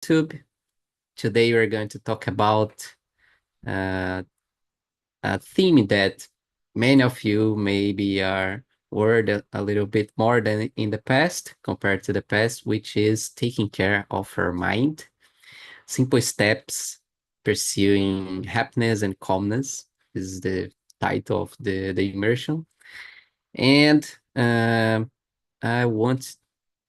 YouTube. Today we're going to talk about uh, a theme that many of you maybe are worried a little bit more than in the past, compared to the past, which is taking care of our mind. Simple steps pursuing happiness and calmness is the title of the immersion. And I want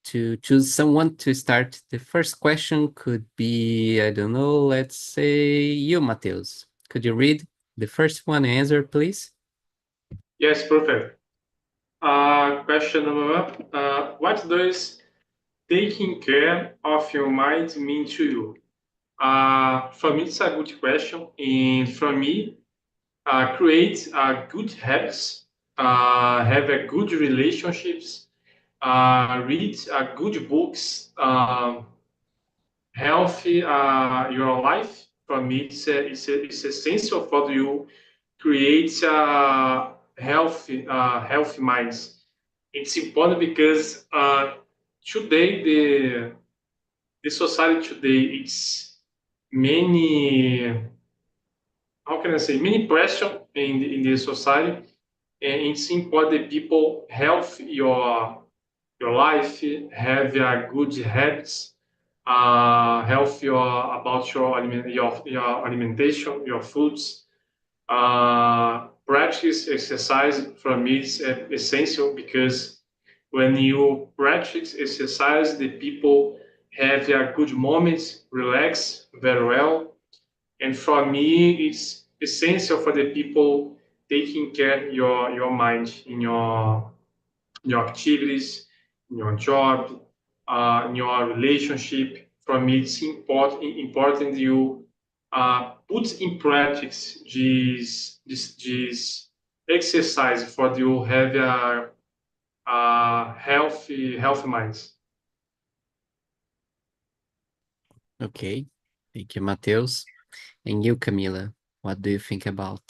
to choose someone to start. The first question could be, I don't know, let's say you, Mateus. Could you read the first one and answer, please? Yes, perfect. Question number one. What does taking care of your mind mean to you? For me, it's a good question. And for me, create good habits, have a good relationships, read good books, healthy your life. For me, it's essential for you create healthy minds. It's important because today the society today it's many, how can I say, many pressure in the society, and it's important that people health your life, have good habits, health about your alimentation, your foods, practice exercise. For me is essential because when you practice exercise, the people have their good moments, relax very well. And for me, it's essential for the people taking care your mind in your activities, in your job, in your relationship. For me, it's important you put in practice this exercise for you have a healthy minds. Okay. Thank you, Mateus. And you, Camila, what do you think about?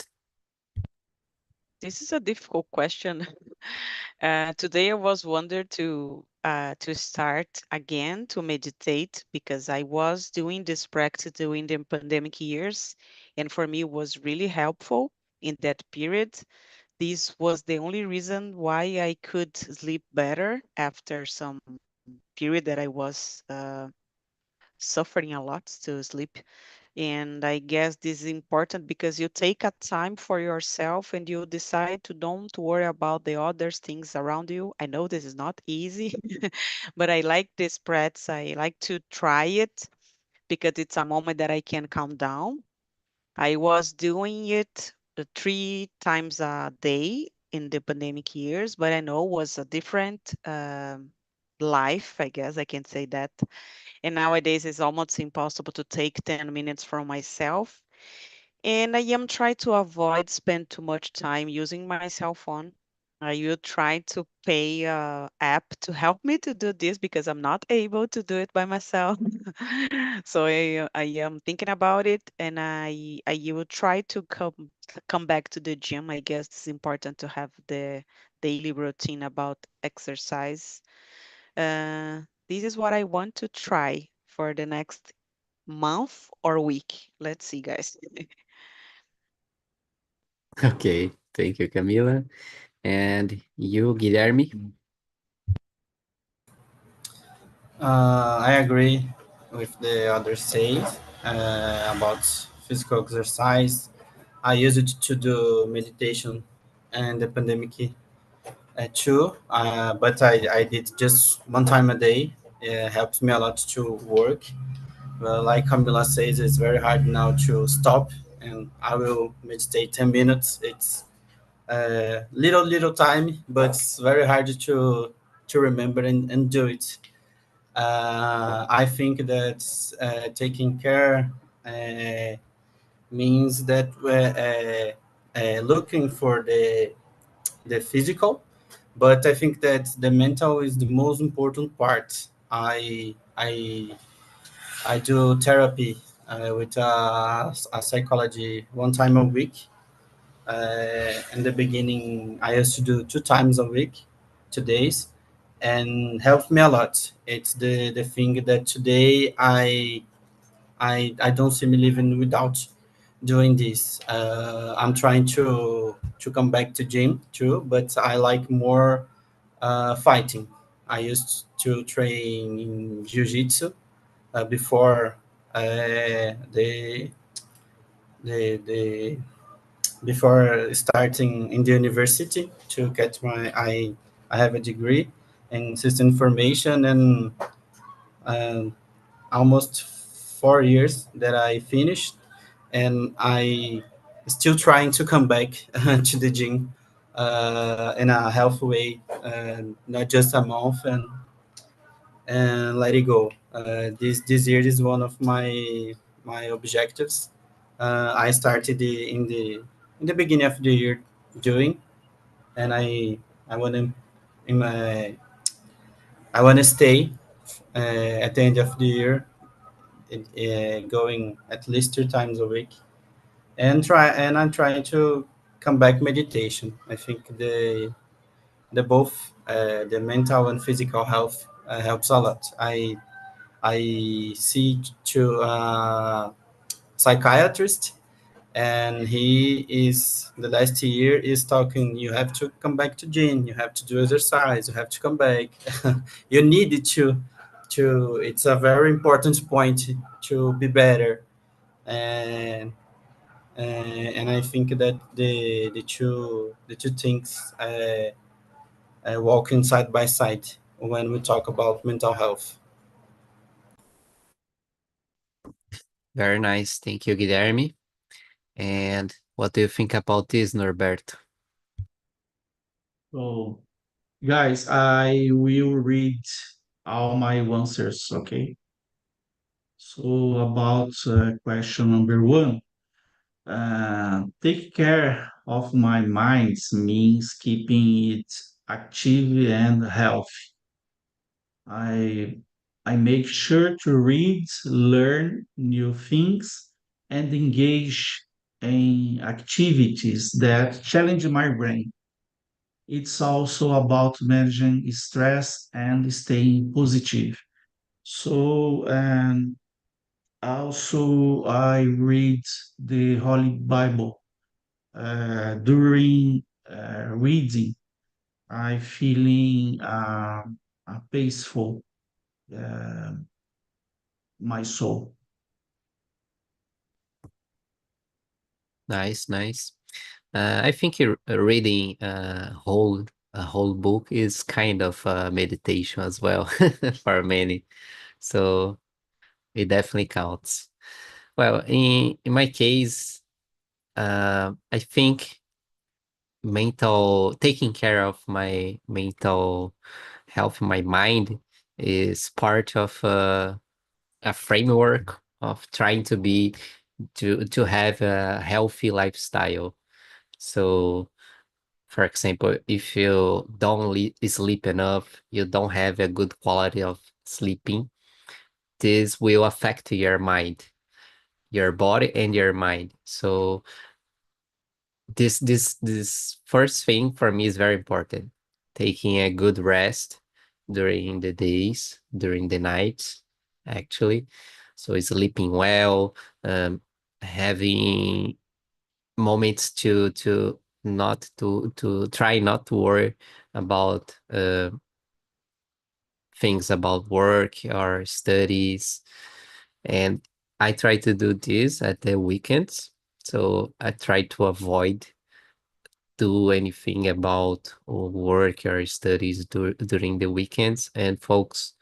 This is a difficult question. Today I was wondering to start again to meditate because I was doing this practice during the pandemic years, and for me it was really helpful in that period. This was the only reason why I could sleep better after some period that I was suffering a lot to sleep. And I guess this is important because you take a time for yourself and you decide to don't worry about the other things around you. I know this is not easy, but I like this practice. I like to try it because it's a moment that I can calm down. I was doing it 3 times a day in the pandemic years, but I know it was a different life, I guess I can say that. And nowadays it's almost impossible to take 10 minutes for myself. And I am trying to avoid spend too much time using my cell phone. I will try to pay a app to help me to do this because I'm not able to do it by myself. So I am thinking about it, and I will try to come back to the gym. I guess it's important to have the daily routine about exercise. This is what I want to try for the next month or week. Let's see, guys. Okay. Thank you, Camila. And you, Guilherme? I agree with the other say about physical exercise. I used it to do meditation and the pandemic too, but I did just one time a day. It helps me a lot to work. Well, like Camila says, it's very hard now to stop, and I will meditate 10 minutes. It's little time, but it's very hard to remember and do it. I think that taking care uh, means that we're looking for the physical, but I think that the mental is the most important part. I do therapy with a psychology one time a week. In the beginning, I used to do 2 times a week, 2 days, and helped me a lot. It's the thing that today I don't see me living without doing this. I'm trying to come back to gym too, but I like more fighting. I used to train in jiu-jitsu before the the before starting in the university to get my I have a degree in system information and um, almost 4 years that I finished, and I still trying to come back to the gym in a healthy way, not just a month and let it go. This year is one of my objectives. I started in the beginning of the year doing, and I want to in my I want to stay at the end of the year, going at least 2 times a week, and I'm trying to come back meditation. I think the both the mental and physical health helps a lot. I see to psychiatrist, and he is the last year is talking. You have to come back to gym. You have to do exercise. You have to come back. You need it to. It's a very important point to be better, and and I think that the two things walking side by side when we talk about mental health. Very nice. Thank you, Guilherme. And what do you think about this, Norberto? So, guys, I will read all my answers, okay? So, about question number one, take care of my mind means keeping it active and healthy. I I make sure to read, learn new things, and engage in activities that challenge my brain. It's also about managing stress and staying positive. So, and also I read the Holy Bible. During reading, I feeling peaceful uh, my soul. Nice, nice. I think reading a whole book is kind of meditation as well for many. So it definitely counts. Well, in my case, I think mental taking care of my mental health, my mind is part of a framework of trying to have a healthy lifestyle. So, for example, if you don't sleep enough, you don't have a good quality of sleeping, this will affect your mind, your body and your mind. So this first thing for me is very important. Taking a good rest during the days, during the nights, actually. So sleeping well, having moments to not to try not to worry about things about work or studies. And I try to do this at the weekends. So I try to avoid do anything about work or studies during the weekends, and folks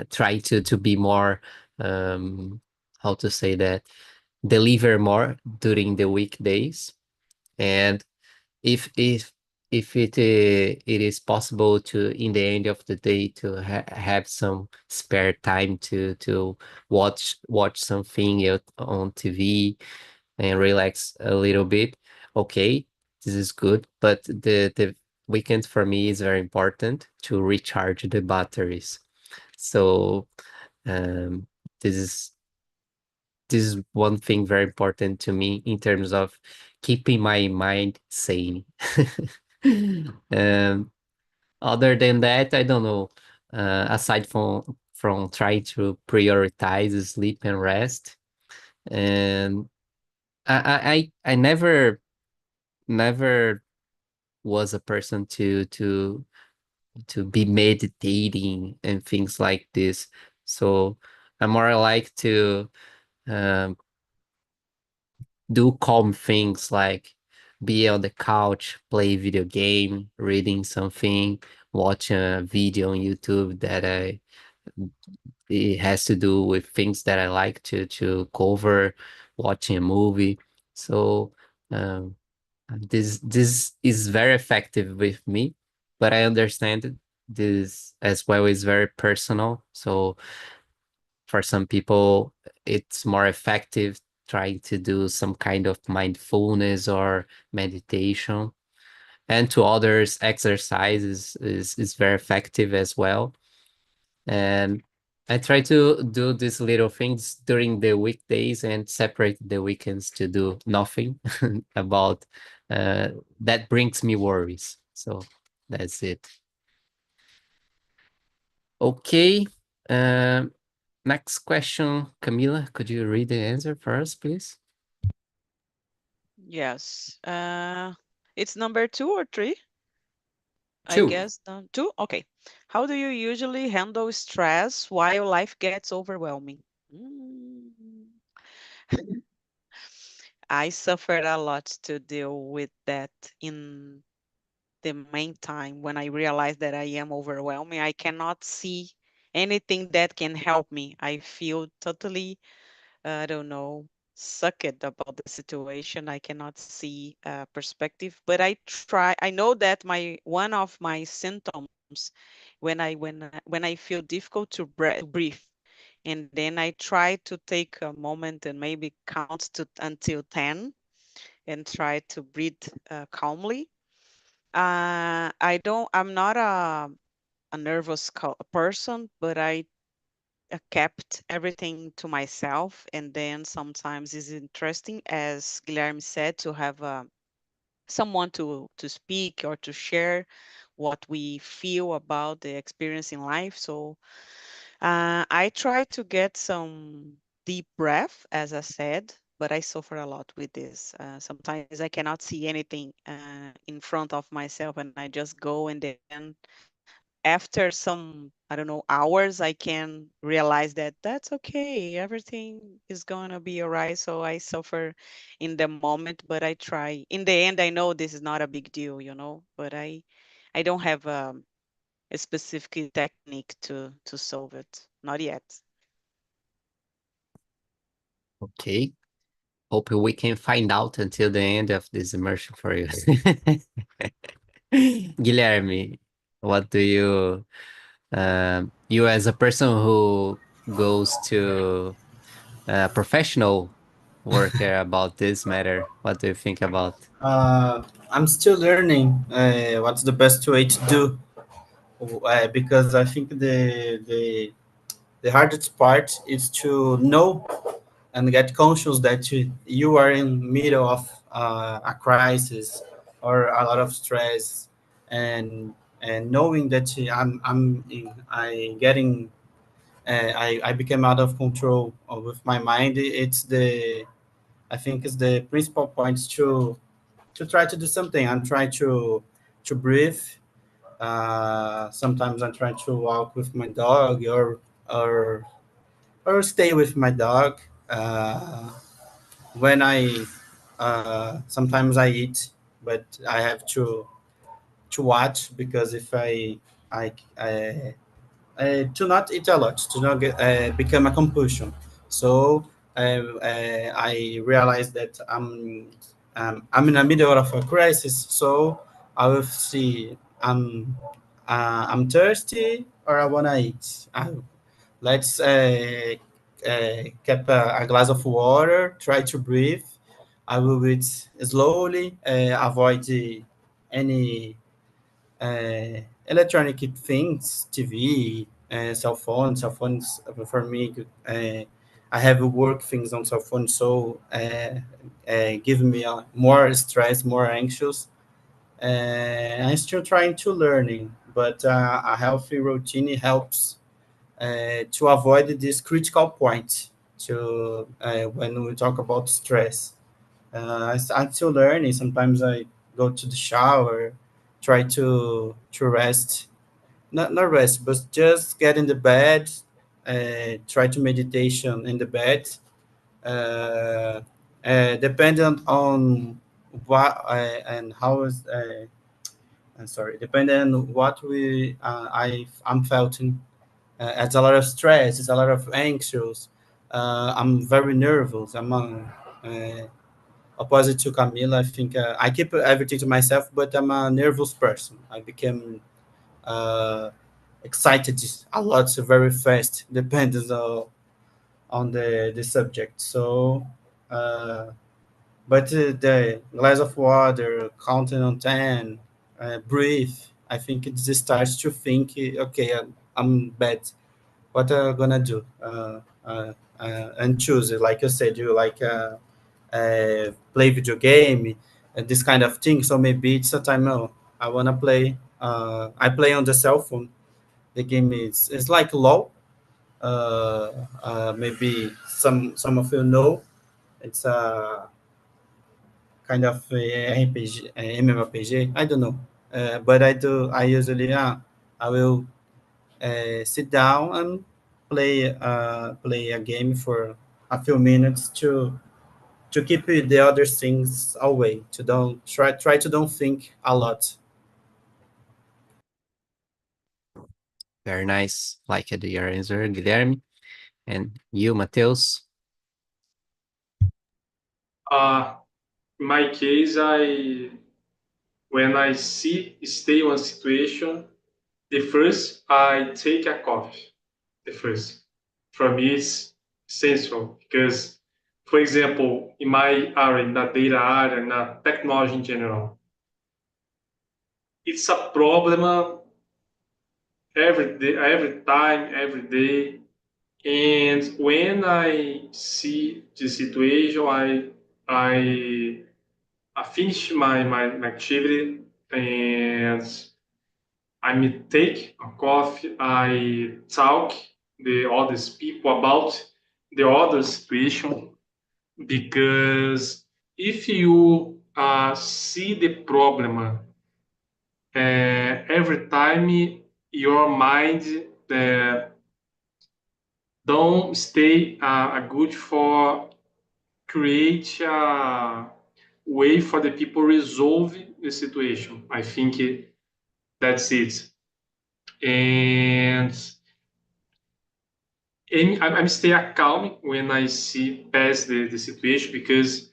try to be more how to say that, deliver more during the weekdays. And if it is possible to in the end of the day to have some spare time to watch something on TV and relax a little bit, okay, this is good. But the weekend for me is very important to recharge the batteries. So um this is this is one thing very important to me in terms of keeping my mind sane. um, Other than that, I don't know. Aside from trying to prioritize sleep and rest. And I never was a person to be meditating and things like this. So I more like to um, do calm things like be on the couch, play video game, reading something, watch a video on YouTube that it has to do with things that I like to cover, watching a movie. So um, this is very effective with me, but I understand this as well is very personal. So for some people, it's more effective trying to do some kind of mindfulness or meditation. And to others, exercise is very effective as well. And I try to do these little things during the weekdays and separate the weekends to do nothing about uh, that brings me worries. So that's it. Okay. Um, Next question, Camila, could you read the answer for us, please? Yes. It's number 2 or 3. I Two. guess 2. Okay. How do you usually handle stress while life gets overwhelming? Mm. I suffered a lot to deal with that in the main time when I realize that I am overwhelming. I cannot see anything that can help me. I feel totally, I don't know, sucked about the situation. I cannot see perspective, but I try. I know that my one of my symptoms when I feel difficult to breathe, and then I try to take a moment and maybe count to until 10 and try to breathe calmly. I'm not a nervous person, but I kept everything to myself. And then sometimes it's interesting, as Guilherme said, to have someone to speak or to share what we feel about the experience in life. So I try to get some deep breath, as I said, but I suffer a lot with this. Sometimes I cannot see anything in front of myself, and I just go, and then after some, I don't know, hours, I can realize that that's okay. Everything is gonna be all right. So I suffer in the moment, but I try. In the end, I know this is not a big deal, but I don't have a specific technique to solve it. Not yet. Okay. Hope we can find out until the end of this immersion for you. Guilherme, what do you as a person who goes to a professional worker about this matter, what do you think about? I'm still learning what's the best way to do because I think the hardest part is to know and get conscious that you are in middle of a crisis or a lot of stress, and knowing that I getting I became out of control with my mind. It's the I think it's the principal points to try to do something. I'm trying to breathe. Sometimes I'm trying to walk with my dog or or stay with my dog. When I sometimes I eat, but I have to watch because if I to not eat a lot, to not get, become a compulsion. So I realized that I'm in the middle of a crisis. So I will see I'm thirsty or I wanna eat. Let's get a glass of water. Try to breathe. I will eat slowly. Avoid any electronic things, TV, cell phone. Cell phones for me. I have work things on cell phone, so give me more stress, more anxious. I'm still trying to learning, but a healthy routine helps to avoid this critical point to when we talk about stress. I'm still learning. Sometimes I go to the shower, try to rest, not rest, but just get in the bed, try to meditation in the bed, uh, dependent on what and how is I'm sorry, depending on what I'm feeling. It's a lot of stress. It's a lot of anxious. I'm very nervous. Opposite to Camila. I think I keep everything to myself, but I'm a nervous person. I became uh, excited a lot, so very fast, depends on the subject. So, but the glass of water, counting on 10, breathe. I think it just starts to think, okay, I'm bad. What am I gonna do? And choose it. Like you said, you like play video game, and this kind of thing. So maybe it's a time. Oh, I wanna play. I play on the cell phone. The game is like low. Maybe some of you know. It's a kind of RPG, MMORPG. I don't know, but I do. I usually I will sit down and play a game for a few minutes to keep the other things away. To don't try to don't think a lot. Very nice. Like your answer, Guilherme. And you, Matheus? Uh, in my case, I when I stay on situation, the first I take a coffee. The first, for me, it's essential because, for example, in my area, in the data area, in the technology in general, it's a problem every day, every time, every day. And when I see the situation, I I finish my activity and I may take a coffee. I talk the other people about the other situation because if you see the problem every time, your mind uh, don't stay good for create a way for the people resolve the situation. I think that's it. And I'm stay calm when I see past the situation because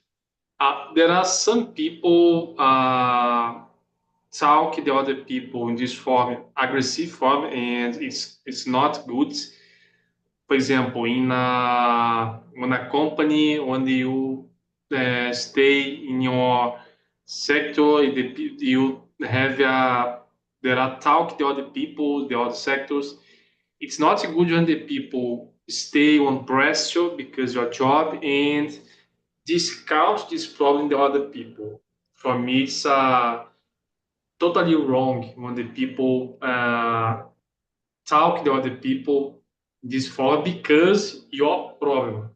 there are some people talk the other people in this form, aggressive form, and it's not good. For example, in a company when you stay in your sector, you have there are talk the other people, the other sectors. It's not good when the people stay on pressure because your job and discount this problem the other people. For me, it's totally wrong when the people talk the other people this form because your problem.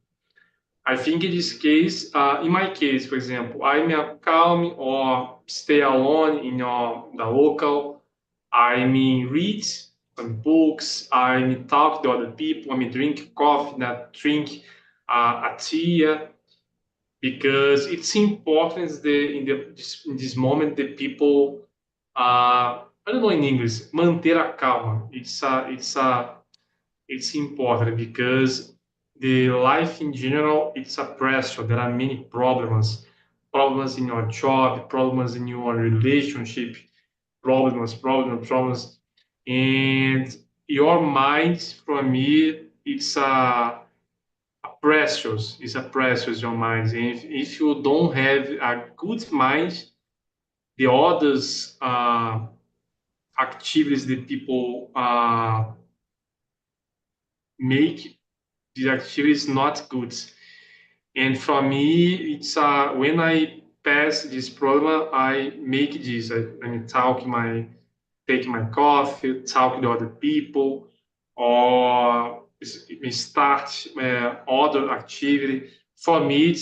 I think in this case, in my case, for example, I'm calm or stay alone in the local. I mean, read some books. I mean, talk to other people. I mean, drink coffee, not drink a tea, because it's important in this moment the people. I don't know in English. Manter a calma. It's important because the life in general it's a pressure. There are many problems in your job, problems in your relationship, problems, and your mind. For me, it's a precious. It's a precious your mind. And if you don't have a good mind, the others activities that people make the activity is not good. And for me, it's when I pass this problem, I make this. I talk my, take my coffee, talk to other people, or start other activity. For me,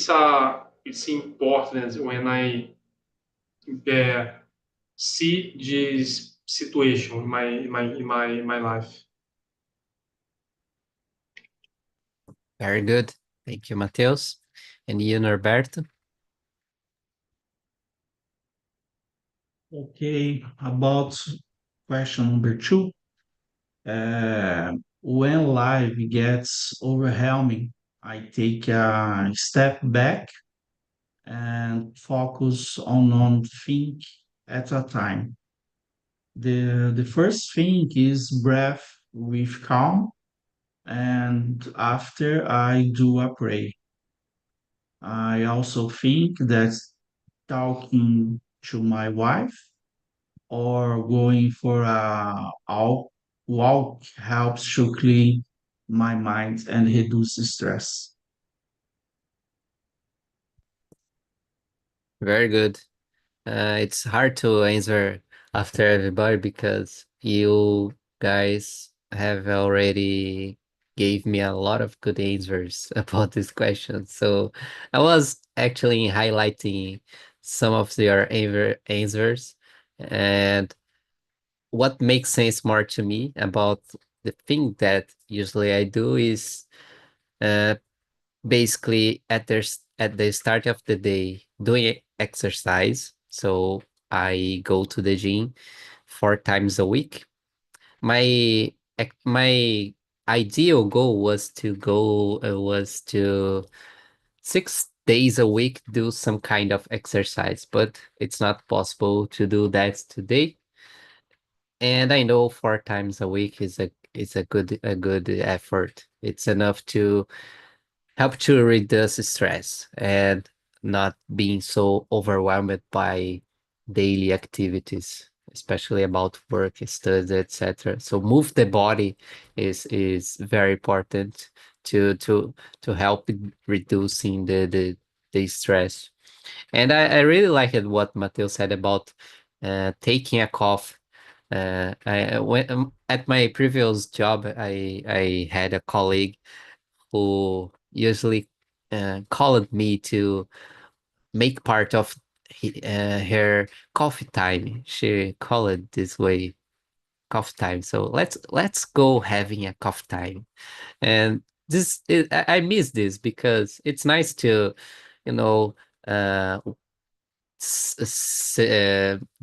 it's important when I uh, see this situation in my life. Very good. Thank you, Matheus. And you, Norberto? Okay, about question number two. When life gets overwhelming, I take a step back and focus on one thing at a time. The first thing is breath with calm, and after I do a pray. I also think that talking to my wife or going for walk helps to clean my mind and reduce stress. Very good. It's hard to answer after everybody because you guys have already gave me a lot of good answers about this question. So I was actually highlighting some of your answers, and what makes sense more to me about the thing that usually I do is uh, basically at the start of the day doing exercise. So I go to the gym 4 times a week. My ideal goal was to 6 days a week do some kind of exercise, but it's not possible to do that today. And I know 4 times a week is a good effort. It's enough to help to reduce stress and not being so overwhelmed by daily activities, especially about work, studies, etc. So move the body is very important to help in reducing the stress. And I really like it what Matteo said about taking a cough. When at my previous job, I had a colleague who usually called me to make part of her coffee time. She called it this way, coffee time. So let's go having a coffee time. And I miss this because it's nice to, you know, uh,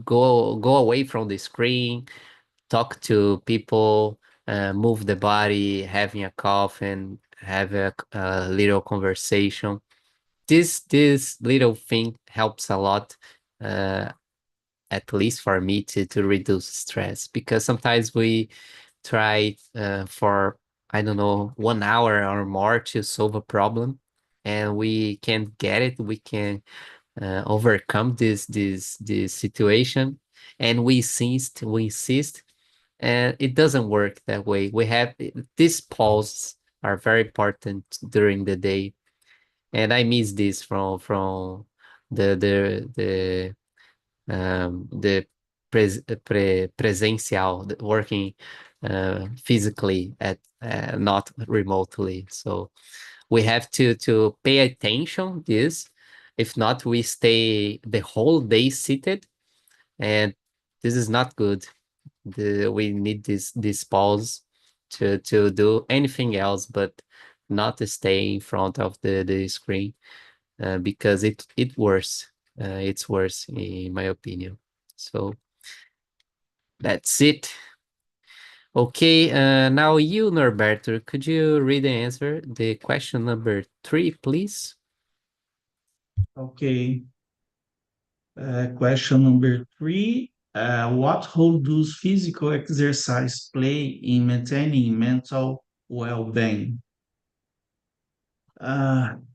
go away from the screen, talk to people, move the body, having a cough, and have a little conversation. This little thing helps a lot, uh, at least for me to reduce stress because sometimes we try for I don't know 1 hour or more to solve a problem, and we can't get it. We can overcome this situation, and we insist, and it doesn't work that way. We have these pauses are very important during the day, and I miss this from the presencial, working physically at not remotely. So we have to pay attention this. If not, we stay the whole day seated, and this is not good. We need this pause to do anything else but not to stay in front of the screen, because it worse. It's worse in my opinion. So that's it. Okay, now you, Norberto, could you read and answer the question number 3, please? Okay, question number three. What role does physical exercise play in maintaining mental well-being?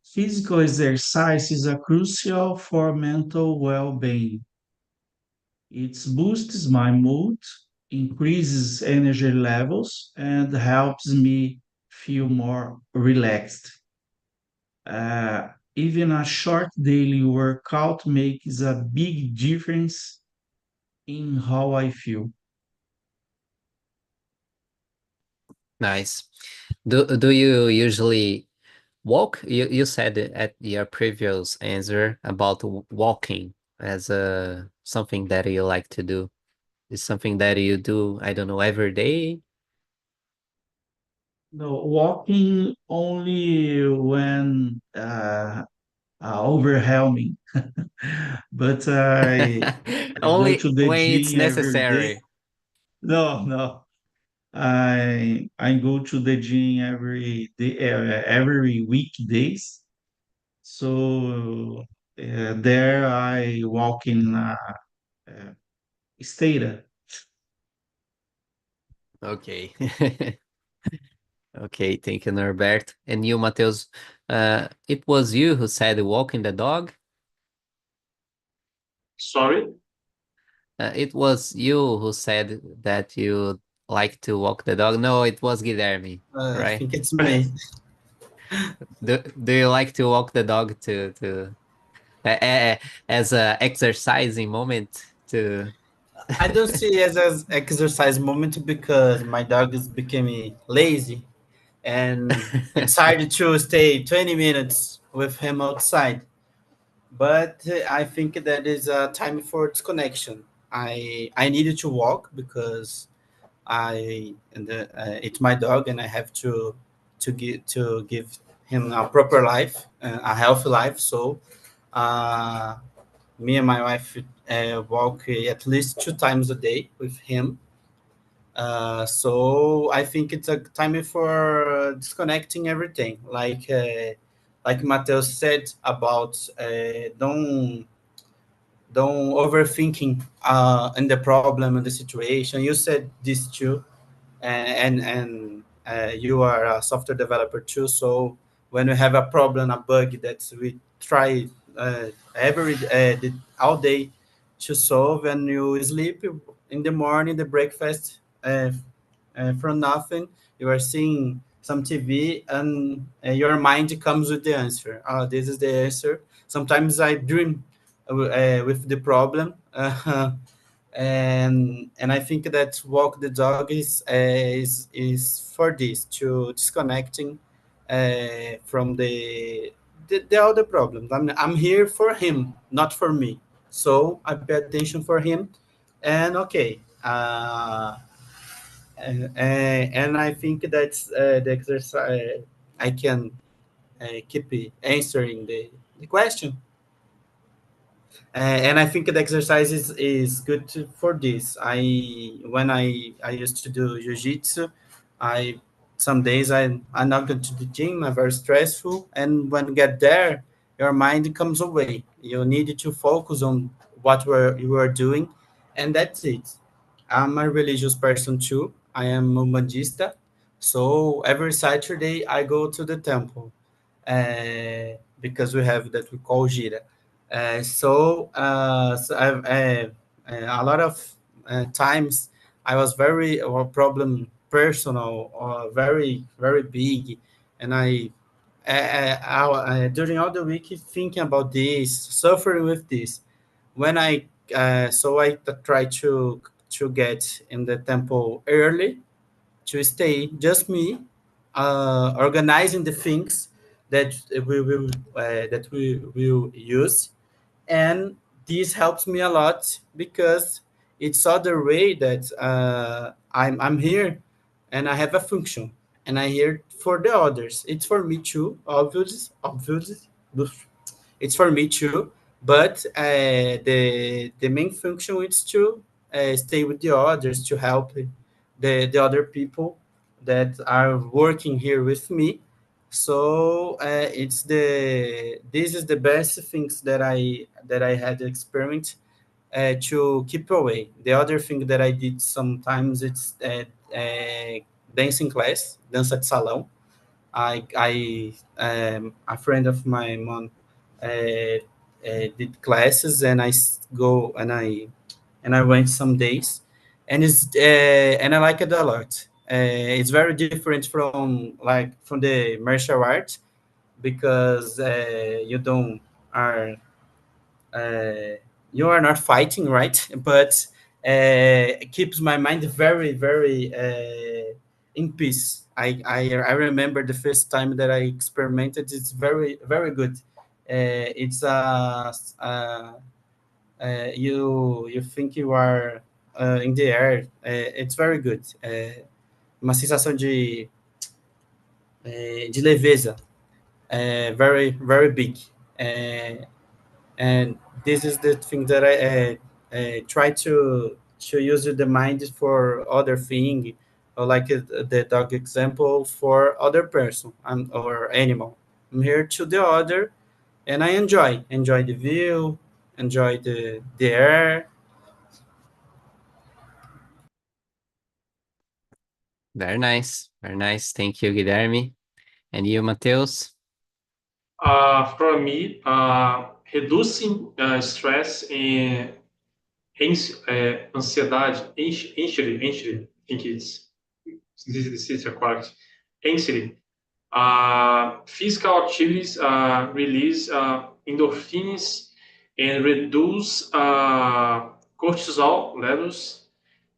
Physical exercise is a crucial for mental well-being. It boosts my mood, increases energy levels, and helps me feel more relaxed. Uh, Even a short daily workout makes a big difference in how I feel. Nice. Do you usually walk? You said at your previous answer about walking as a something that you like to do. Is something that you do, I don't know, every day? No, walking only when overwhelming. But I go Only to the when it's gym every day. necessary. No, no. I go to the gym every day, every weekdays. So there I walk in uh, state. Okay. Okay, thank you, Norbert. And you, Matheus, it was you who said walking the dog? Sorry. It was you who said that you like to walk the dog. No, it was Guilherme, I right? think it's me. Do you like to walk the dog to as a exercising moment to I don't see it as exercise moment because my dog is becoming lazy and it's hard to stay 20 minutes with him outside. But I think that is a time for disconnection. I needed to walk because it's my dog and I have to give him a proper life, a healthy life. So uh, me and my wife walk at least 2 times a day with him. So I think it's a time for disconnecting everything. Like Mateus said about don't overthinking and the problem and the situation. You said this too, and you are a software developer too. So when we have a problem, a bug that we try all day to solve, and you sleep in the morning, the breakfast from nothing, you are seeing some TV, and your mind comes with the answer. Oh, this is the answer. Sometimes I dream with the problem. And I think that walk the dog is for this, to disconnecting from the other problems. I'm here for him, not for me. So I pay attention for him, and okay. And I think that's the exercise. I can keep answering the question. And I think the exercise is good for this. When I used to do jiu-jitsu, I some days I not go to the gym, I'm very stressful, and when you get there, your mind comes away. You need to focus on you are doing, and that's it. I'm a religious person too. I am a Umbandista, so every Saturday I go to the temple because we have that we call gira. So a lot of times I was very or problem personal or very big, and during all the week thinking about this, suffering with this. When I try to get in the temple early to stay just me organizing the things that we will use, and this helps me a lot because it's other way that I'm here and I have a function and I here for the others. It's for me too, obviously, it's for me too. But the main function is to stay with the others, to help the other people that are working here with me. So this is the best things that I had experienced to keep away. The other thing that I did sometimes it's dancing class, dança de salão. A friend of my mom did classes, and go and I went some days, and I like it a lot. It's very different from the martial art because are uh, you are not fighting, right? But it keeps my mind very in peace. I remember the first time that I experimented. It's very very good. It's you think you are in the air. It's very good. Uma sensação de leveza. Very very big. Uh, and this is the thing that I try to use the mind for other thing, or like the dog example for other person and or animal. I'm here to the other, and I enjoy the view, enjoy the air. Very nice. Very nice. Thank you, Guilherme. And you, Matheus? For me, reducing stress and ansiedade, anxiety, I think this is correct. Anxiety. Physical activities release endorphins and reduce cortisol levels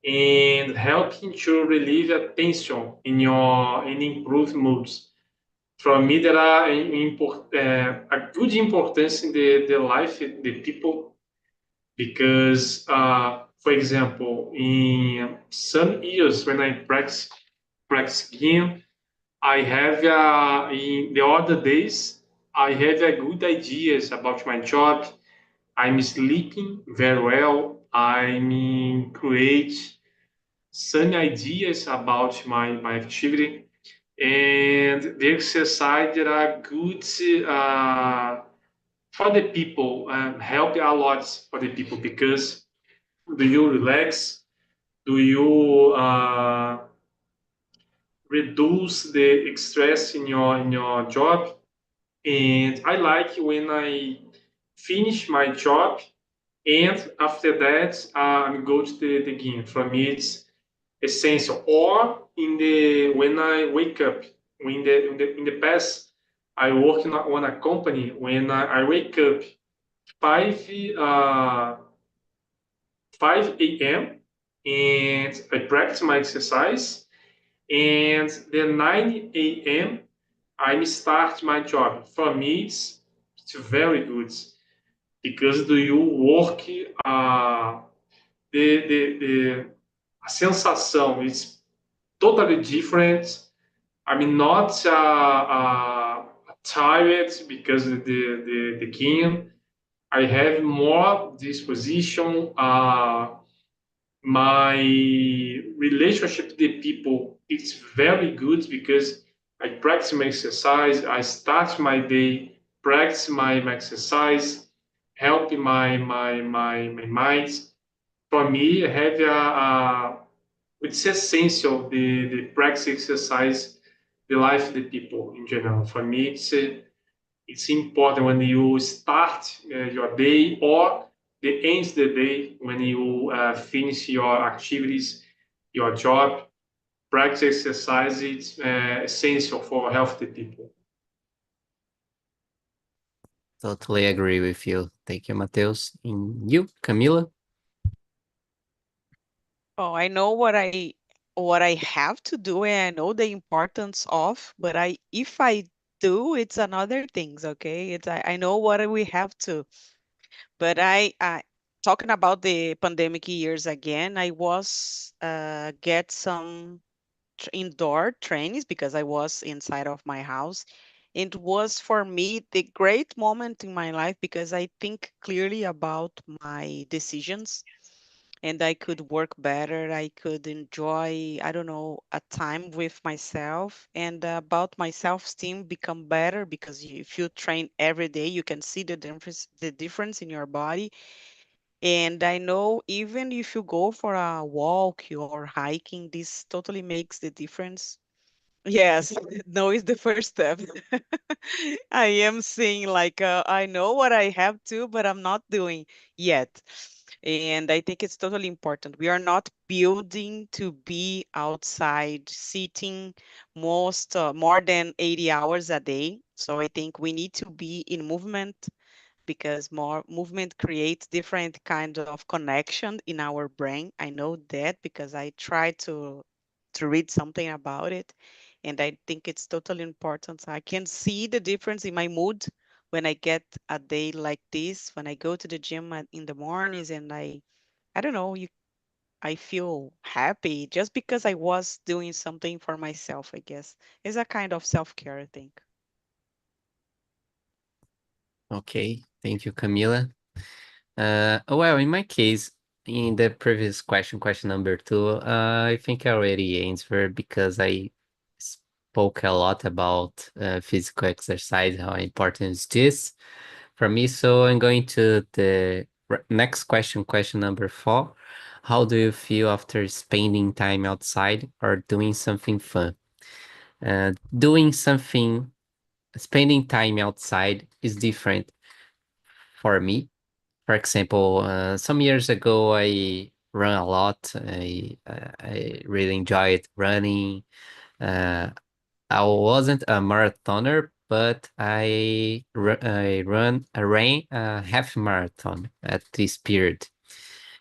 and helping to relieve tension in your and improve moods. For me, there are a good importance in the life of the people because, for example, in some years when I practice game, I have in the other days I have a good ideas about my job. I'm sleeping very well. I'm create some ideas about my activity and the exercise that are good for the people, help a lot for the people because do you relax? Do you reduce the stress in your job? And I like when I finish my job and after that I go to the game. For me, it's essential. Or in the when I wake up, in the past, I work on a company when I wake up 5 5 a.m. and I practice my exercise, and then 9 a.m. I start my job. For me, it's very good because do you work the a sensação is totally different. I'm not tired because of the game. I have more disposition. My relationship with the people it's very good because I practice my exercise. I start my day, practice my exercise, helping my mind. For me, I have it's essential the practice exercise, the life of the people in general. For me, it's important when you start your day or the end of the day when you finish your activities, your job. Practice exercise is essential for healthy people. Totally agree with you. Thank you, Matheus. And you, Camila? Oh, I know what I have to do and I know the importance of, but I if I do, it's another things, okay? It's I know what we have to. But I talking about the pandemic years again, I was get some indoor trainings because I was inside of my house. It was for me the great moment in my life because I think clearly about my decisions and I could work better. I could enjoy, I don't know, a time with myself and about my self-esteem become better because if you train every day, you can see the difference in your body. And I know even if you go for a walk or hiking, this totally makes the difference. Yes, no is the first step. I am saying like I know what I have to, but I'm not doing yet. And I think it's totally important. We are not building to be outside sitting more than 80 hours a day. So I think we need to be in movement because more movement creates different kind of connection in our brain. I know that because I tried to read something about it And I think it's totally important. I can see the difference in my mood when I get a day like this, when I go to the gym in the mornings and I don't know, I feel happy just because I was doing something for myself, I guess. It's a kind of self-care, I think. Okay, thank you, Camila. Well, in my case, in the previous question, question number two, I think I already answered because I spoke a lot about physical exercise, how important is this for me. So I'm going to the next question, question number four. How do you feel after spending time outside or doing something fun? Doing something, spending time outside is different for me. For example, some years ago, I ran a lot. I really enjoyed running. Uh, I wasn't a marathoner, but I ran a half marathon at this period,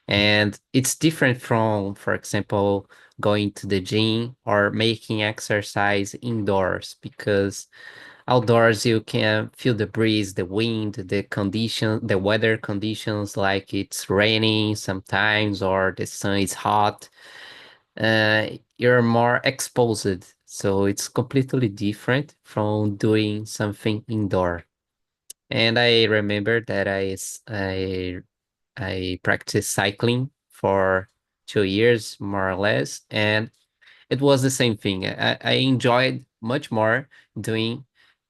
and it's different from, for example, going to the gym or making exercise indoors because outdoors, you can feel the breeze, the wind, the condition, the weather conditions, like it's raining sometimes or the sun is hot. You're more exposed. So it's completely different from doing something indoor. And I remember that I practiced cycling for 2 years, more or less, and it was the same thing. I enjoyed much more doing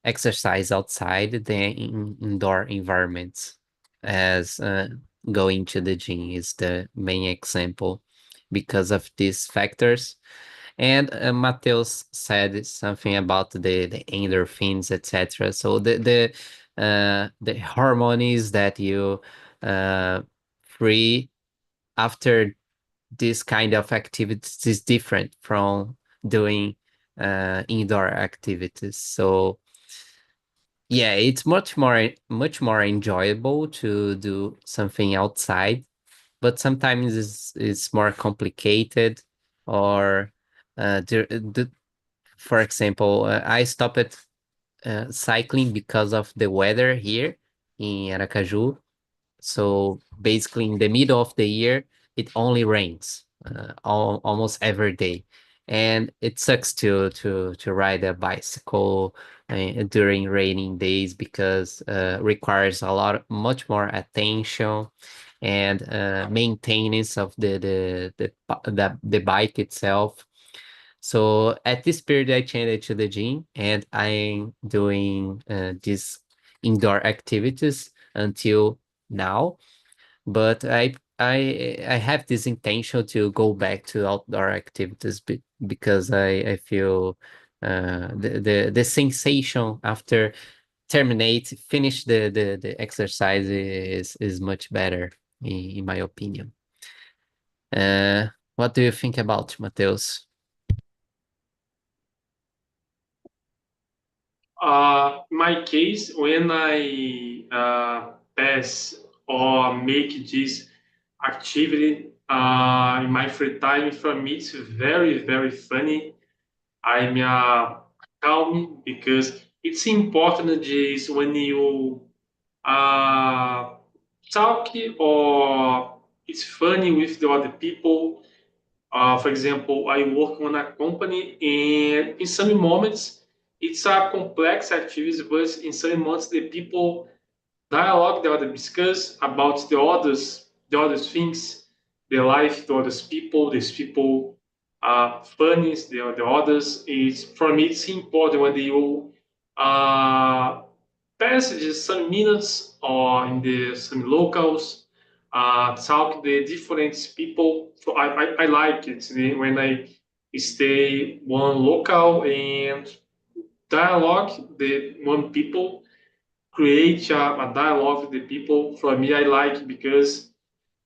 exercise outside than in indoor environments, as going to the gym is the main example because of these factors. And Mateus said something about the endorphins, etc. So the hormones that you uh, free after this kind of activities is different from doing indoor activities. So yeah, it's much more enjoyable to do something outside, but sometimes it's more complicated. Or for example, I stopped cycling because of the weather here in Aracaju. So basically, in the middle of the year, it only rains almost every day, and it sucks to ride a bicycle during raining days because requires a lot, much more attention and maintenance of the bike itself. So at this period, I changed to the gym, and I'm doing these indoor activities until now. But I have this intention to go back to outdoor activities because I feel the sensation after finish the exercise is much better in my opinion. Uh, what do you think about Mateus? My case, when I pass or make this activity in my free time, for me it's very, very funny. I'm calm because it's important is when you uh, talk or it's funny with the other people. For example, I work on a company, and in some moments, it's a complex activity, but in some moments, the people dialogue, the other discuss about the others things, the life, the others people, these people funny, the others. It's for me, it's important when you uh, passages, some minutes or in the some locals, talk the different people. So I like it when I stay one local and dialogue the one people, create a dialogue with the people. For me, I like because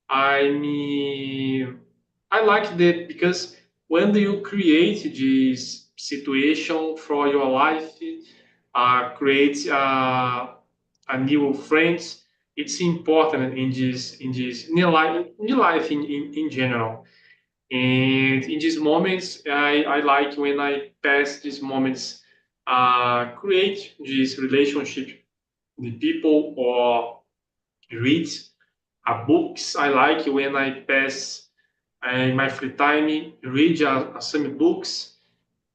I mean, I like that because when you create this situation for your life, create a new friends, it's important in this new life in general. And in these moments, I like when I pass these moments, create this relationship with people or read books. I like when I pass in my free time, read some books.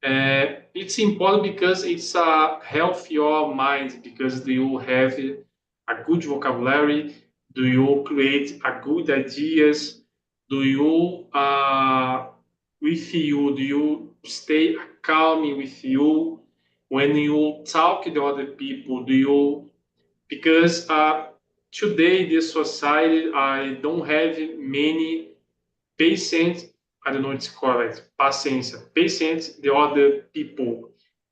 It's important because it's health your mind because you have a good vocabulary. Do you create a good ideas? Do you with you? Do you stay calm with you when you talk to other people? Do you because today this society I don't have many patient, I don't know it's correct, paciência, patient the other people.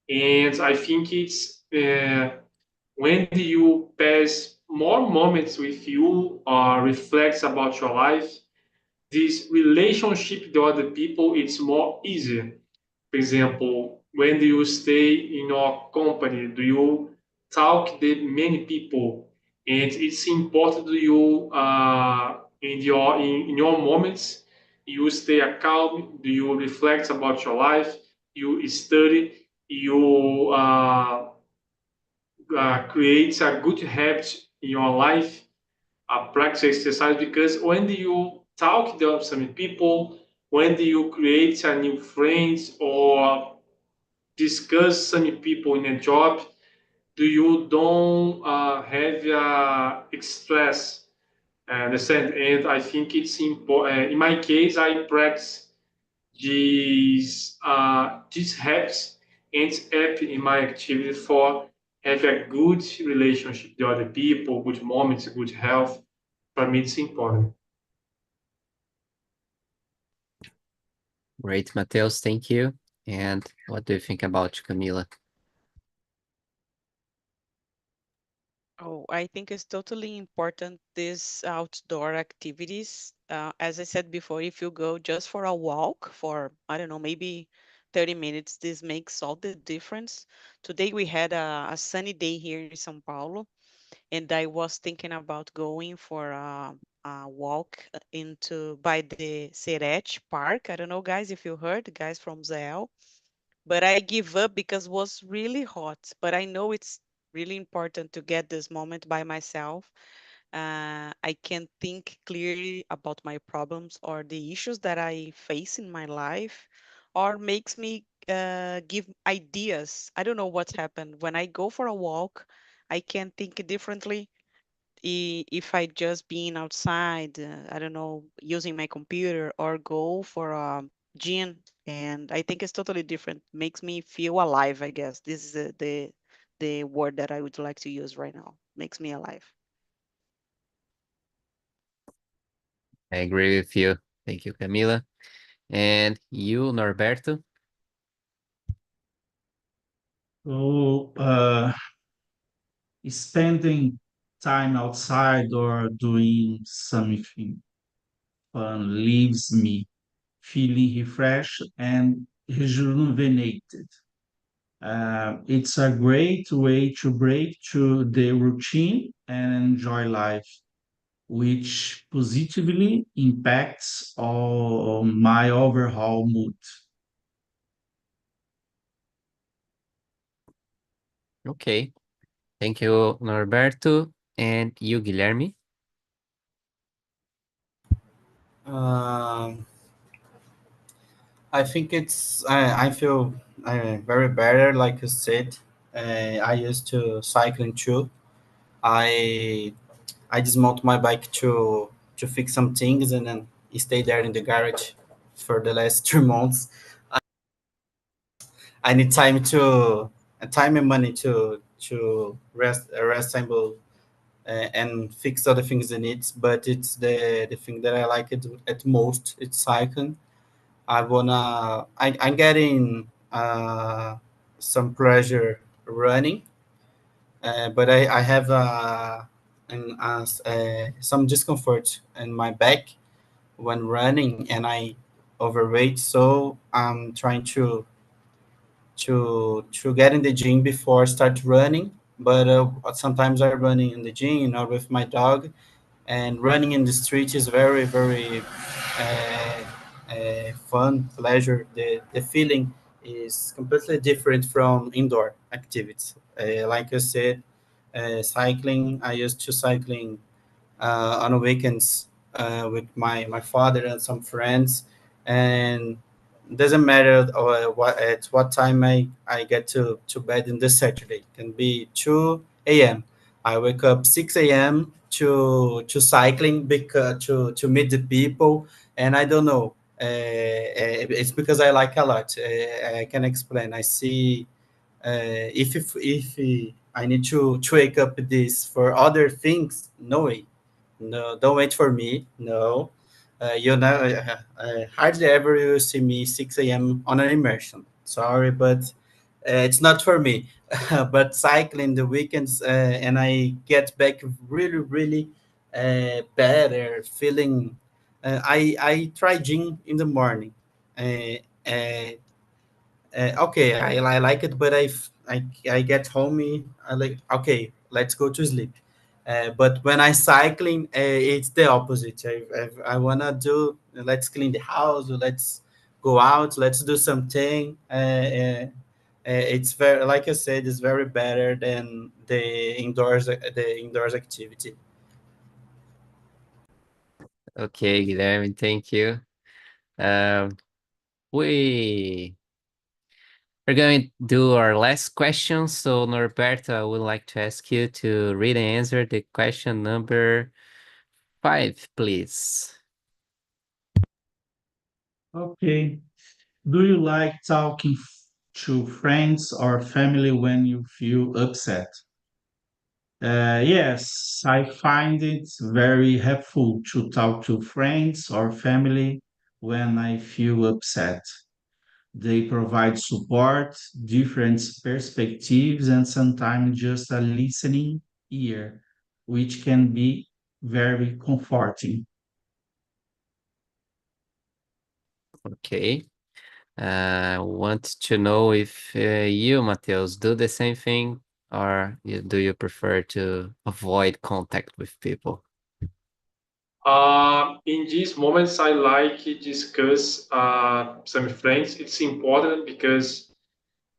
And I think it's when you pass more moments with you or reflects about your life, this relationship with the other people, it's more easier. For example, when do you stay in your company? Do you talk to many people? And it's important to you in your moments. You stay calm. Do you reflect about your life? You study. You create a good habit in your life. Practice exercise because when you talk to some people, when you create a new friends or discuss some people in a job, do you don't have stress? Understand? And I think it's important. In my case, I practice these habits and app in my activity for have a good relationship with other people, good moments, good health. For me, it's important. Great, Mateus. Thank you. And what do you think about Camila? Oh, I think it's totally important, these outdoor activities. As I said before, if you go just for a walk for, I don't know, maybe 30 minutes, this makes all the difference. Today we had a sunny day here in São Paulo, and I was thinking about going for a walk into by the Serete Park. I don't know, guys, if you heard, guys from Zell, but I give up because it was really hot. But I know it's really important to get this moment by myself. I can think clearly about my problems or the issues that I face in my life, or makes me give ideas. I don't know what's happened. When I go for a walk, I can think differently if I just being outside, I don't know, using my computer or go for a gym. And I think it's totally different. Makes me feel alive, I guess. This is the word that I would like to use right now. Makes me alive. I agree with you. Thank you, Camila. And you, Norberto? So, spending time outside or doing something fun leaves me feeling refreshed and rejuvenated. It's a great way to break through the routine and enjoy life, which positively impacts on my overall mood. Okay. Thank you, Norberto. And you, Guilherme? Um, I think I feel very better, like you said. I used to cycling too. I I dismount my bike to fix some things and then stay there in the garage for the last 3 months. I need time and money to reassemble and fix other things in it. But it's the thing that I like it at most. It's cycling. I'm getting some pleasure running, but I have some discomfort in my back when running, and I overweight. So I'm trying to get in the gym before I start running. But sometimes I running in the gym or with my dog, and running in the street is very uh, fun, pleasure. The feeling is completely different from indoor activities. Like you said, cycling. I used to cycling on weekends with my father and some friends, and doesn't matter what at what time I get to bed in this Saturday. It can be 2 a.m. I wake up 6 a.m. to cycling because to meet the people, and I don't know. It's because I like a lot. I can explain. I see if I need to wake up this for other things, no way, no, don't wait for me. No, you know, hardly ever you see me 6 a.m. on an immersion. Sorry, but it's not for me. But cycling the weekends, and I get back really, really better feeling. I try gym in the morning. Uh, uh, okay, I like it, but I get home, I like, okay, let's go to sleep. But when I cycling, it's the opposite. I wanna do, let's clean the house, let's go out, let's do something. It's very, like I said, it's very better than the indoors activity. Okay, Guilherme, thank you. Um, we are going to do our last question. So, Norberto, I would like to ask you to read and answer the question number 5, please. Okay. Do you like talking to friends or family when you feel upset? Yes, I find it very helpful to talk to friends or family when I feel upset. They provide support, different perspectives, and sometimes just a listening ear, which can be very comforting. Okay. Want to know if you, Matheus, do the same thing, or do you prefer to avoid contact with people? In these moments, I like to discuss some friends. It's important because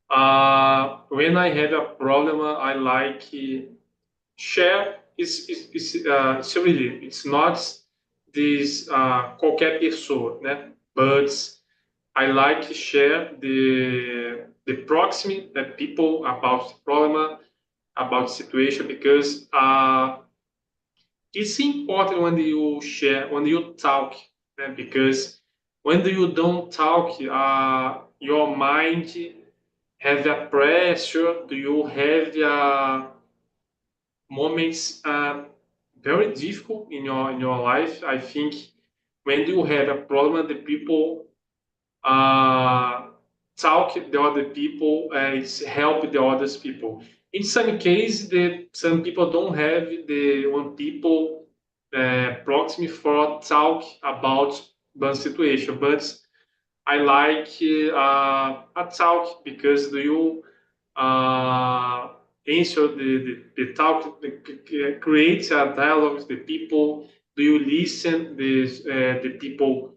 when I have a problem, I like share. It's really it's not this qualquer pessoa, né? But I like to share the proximity that people about the problem, about the situation because it's important when you share, when you talk, because when you don't talk, your mind has a pressure. Do you have moments very difficult in your life? I think when you have a problem, the people uh, talk the other people and it's help the others people. In some case, some people don't have the one people proximate for talk about one situation, but I like a talk because do you answer the talk, create a dialogue with the people. Do you listen the people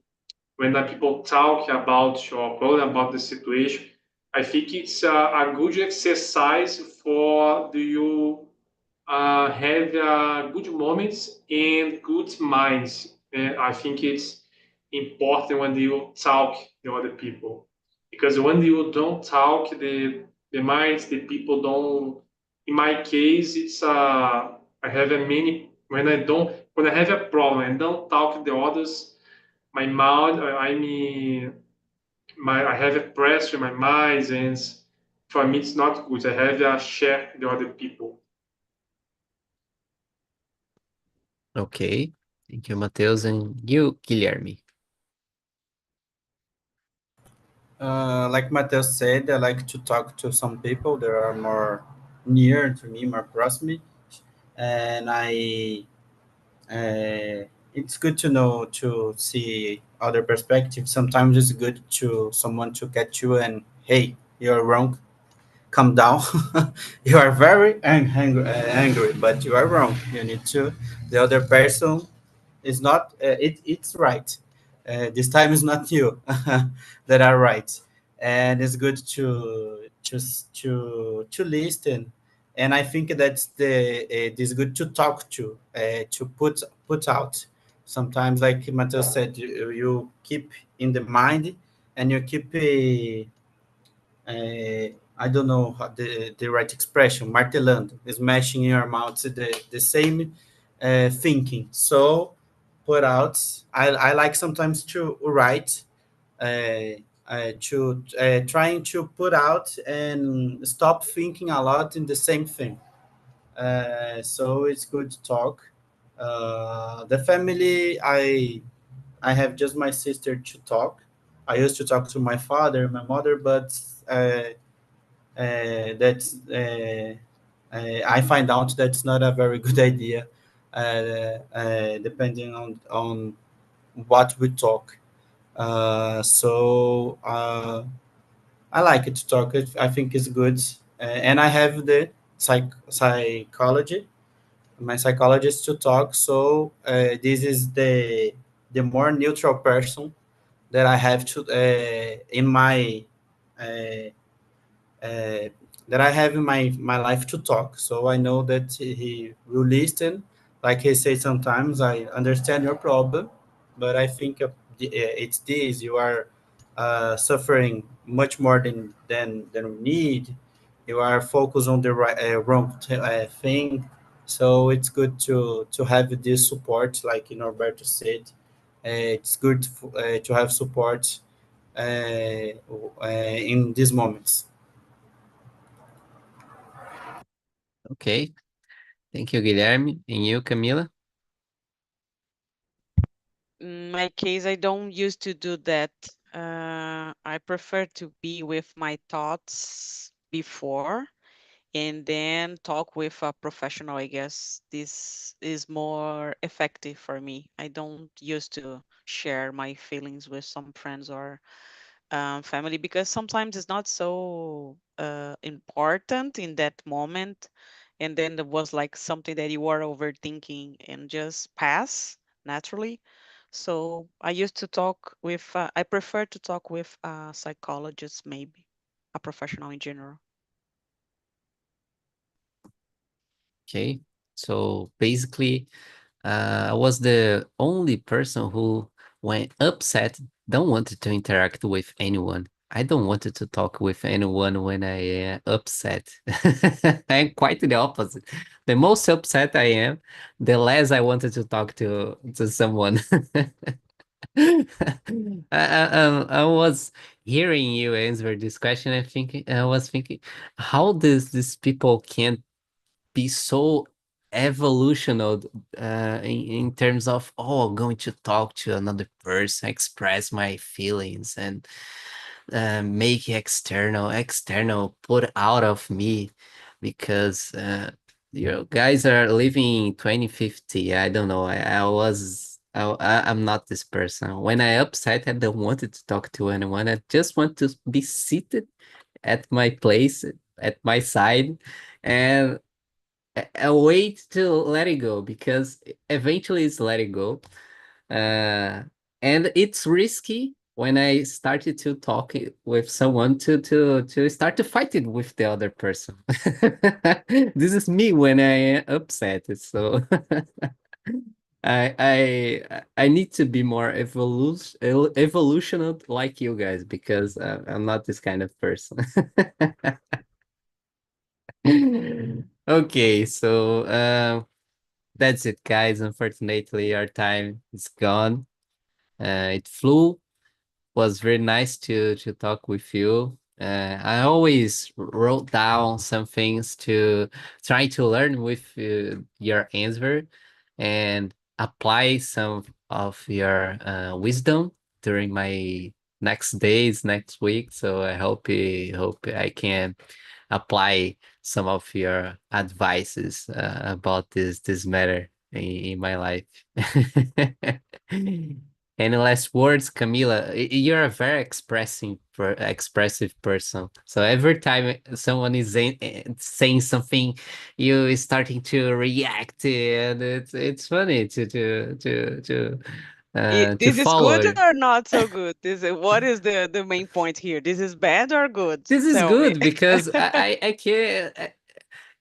when the people talk about your problem, about the situation? I think it's a good exercise for do you have good moments and good minds. I think it's important when you talk to other people because when you don't talk, the minds, the people don't. In my case, it's I have a many when I have a problem and don't talk to the others, my mind, I mean, I have a pressure in my mind, and for me, it's not good. I have to share the other people. Okay. Thank you, Matheus, and you, Guilherme. Like Matheus said, I like to talk to some people that are more near to me, more proximate, and it's good to know to see other perspectives. Sometimes it's good to someone to catch you and hey, you're wrong. Calm down. You are very angry, but you are wrong. You need to. The other person is not. It's right. This time is not you that are right, and it's good to listen. And I think that's it is good to talk to put out. Sometimes, like Matheus said, you keep in the mind, and you keep I don't know how the right expression, martelando, smashing in your mouth the same thinking. So put out. I like sometimes to write, to trying to put out and stop thinking a lot in the same thing. So it's good to talk. The family, I have just my sister to talk. I used to talk to my father, my mother, but that's I find out that's not a very good idea, depending on what we talk. I like it to talk. I think it's good, and I have the psychology, my psychologist to talk. So this is the more neutral person that I have to in my uh, uh, that I have in my life to talk. So I know that he will listen. Like he said, sometimes I understand your problem, but I think it's this you are suffering much more than we need. You are focused on the wrong thing. So it's good to have this support, like Norberto said. It's good to have support in these moments. Okay. Thank you, Guilherme. And you, Camila? In my case, I don't used to do that. I prefer to be with my thoughts before and then talk with a professional. I guess this is more effective for me. I don't used to share my feelings with some friends or family because sometimes it's not so important in that moment. And then there was like something that you are overthinking and just pass naturally. So I used to talk with, I prefer to talk with a psychologist, maybe a professional in general. Okay. So basically, I was the only person who, when upset, don't want to interact with anyone. I don't want to talk with anyone when I am upset. I'm quite the opposite. The most upset I am, the less I wanted to talk to someone. I was hearing you answer this question and thinking, I was thinking, how does these people can be so evolutional in terms of, oh, I'm going to talk to another person, express my feelings, and make external put out of me, because guys are living 2050. I don't know. I'm not this person. When I upset, I don't want to talk to anyone. I just want to be seated at my place, at my side, and wait to let it go, because eventually it's let it go. Uh, and it's risky when I started to talk with someone to start to fight it with the other person. This is me when I am upset. So I need to be more evolutional like you guys, because I'm not this kind of person. Okay, so that's it, guys. Unfortunately, our time is gone. It flew. Was very nice to talk with you. I always wrote down some things to try to learn with your answer, and apply some of your wisdom during my next days, next week. So I hope I can apply some of your advices about this matter in my life. Any last words, Camila? You're a very expressive person. So every time someone is saying something, you is starting to react, and it's funny to to This is follow good it. or not so good? What is the main point here? This is bad or good? This is Tell me. good because I can't,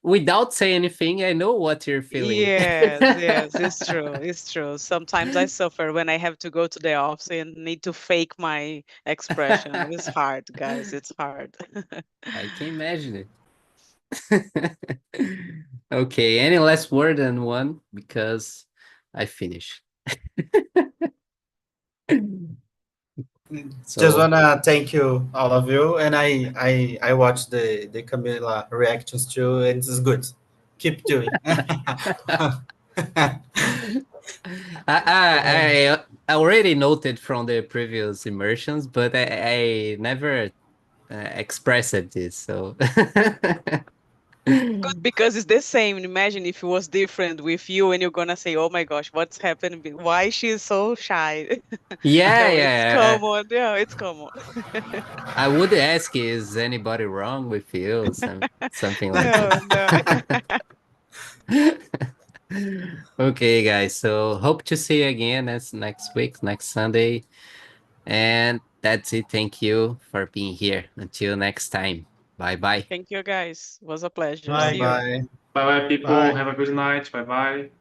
without saying anything, I know what you're feeling. Yes, yes, it's true. It's true. Sometimes I suffer when I have to go to the office and need to fake my expression. It's hard, guys. It's hard. I can imagine it. Okay, any last word than one because I finished. Just So wanna thank you, all of you, and I watched the Camila reactions too, and it's good. Keep doing. I already noted from the previous immersions, but I never expressed this. So Good because it's the same. Imagine if it was different with you and you're gonna say, "Oh my gosh, what's happened? Why she's so shy?" yeah, So it's yeah. common. Yeah, it's common. I would ask, is anybody wrong with you? Something like No, no. that. Okay, guys. So hope to see you again next week, next Sunday. And that's it. Thank you for being here. Until next time. Bye bye. Thank you, guys. It was a pleasure. Bye See Bye. you. bye. Bye bye, people. Bye. Have a good night. Bye bye.